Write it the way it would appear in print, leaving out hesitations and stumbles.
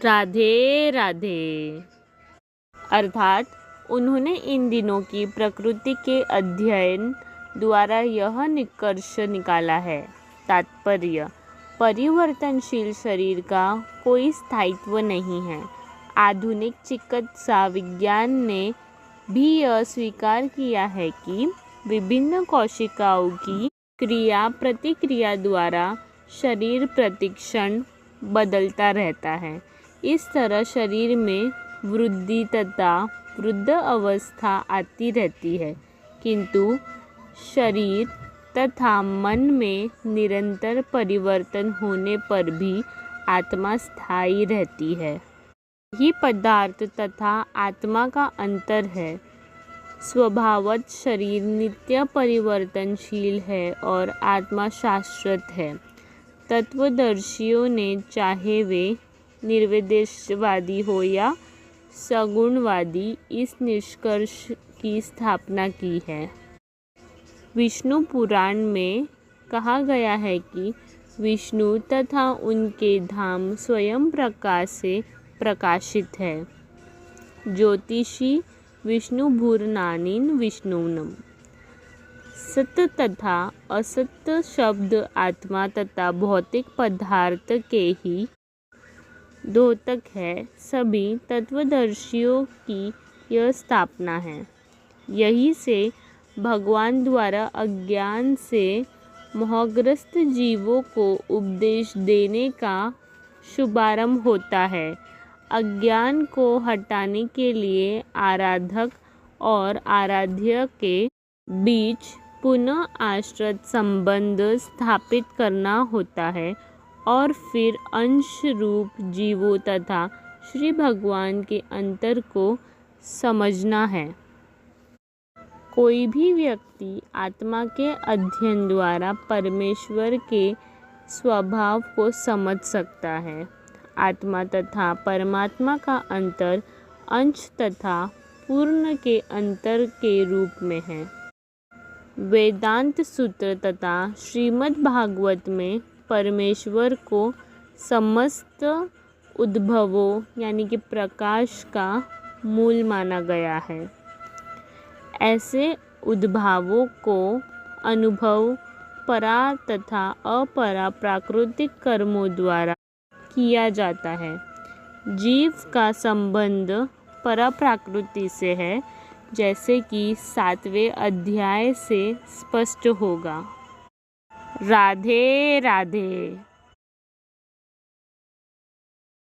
राधे राधे। अर्थात उन्होंने इन दिनों की प्रकृति के अध्ययन द्वारा यह निष्कर्ष निकाला है। तात्पर्य: परिवर्तनशील शरीर का कोई स्थायित्व नहीं है। आधुनिक चिकित्सा विज्ञान ने भी यह स्वीकार किया है कि विभिन्न कोशिकाओं की क्रिया प्रतिक्रिया द्वारा शरीर प्रतिक्षण बदलता रहता है। इस तरह शरीर में वृद्धि तथा वृद्ध अवस्था आती रहती है, किंतु शरीर तथा मन में निरंतर परिवर्तन होने पर भी आत्मा स्थायी रहती है। यही पदार्थ तथा आत्मा का अंतर है। स्वभावतः शरीर नित्य परिवर्तनशील है और आत्मा शाश्वत है। तत्वदर्शियों ने, चाहे वे निर्विशेषवादी हो या सगुणवादी, इस निष्कर्ष की स्थापना की है। विष्णु पुराण में कहा गया है कि विष्णु तथा उनके धाम स्वयं प्रकाश से प्रकाशित है। ज्योतिषी विष्णुभुर्नानीन विष्णुनम। सत्य तथा असत्य शब्द आत्मा तथा भौतिक पदार्थ के ही द्योतक है। सभी तत्वदर्शियों की यह स्थापना है। यही से भगवान द्वारा अज्ञान से मोहग्रस्त जीवों को उपदेश देने का शुभारंभ होता है। अज्ञान को हटाने के लिए आराधक और आराध्य के बीच पुनः आश्रित संबंध स्थापित करना होता है और फिर अंश रूप जीवों तथा श्री भगवान के अंतर को समझना है। कोई भी व्यक्ति आत्मा के अध्ययन द्वारा परमेश्वर के स्वभाव को समझ सकता है। आत्मा तथा परमात्मा का अंतर अंश तथा पूर्ण के अंतर के रूप में है। वेदांत सूत्र तथा श्रीमद् भागवत में परमेश्वर को समस्त उद्भवों यानी कि प्रकाश का मूल माना गया है। ऐसे उद्भवों को अनुभव परा तथा अपरा प्राकृतिक कर्मों द्वारा किया जाता है। जीव का संबंध पराप्रकृति से है, जैसे कि 7वें अध्याय से स्पष्ट होगा। राधे राधे।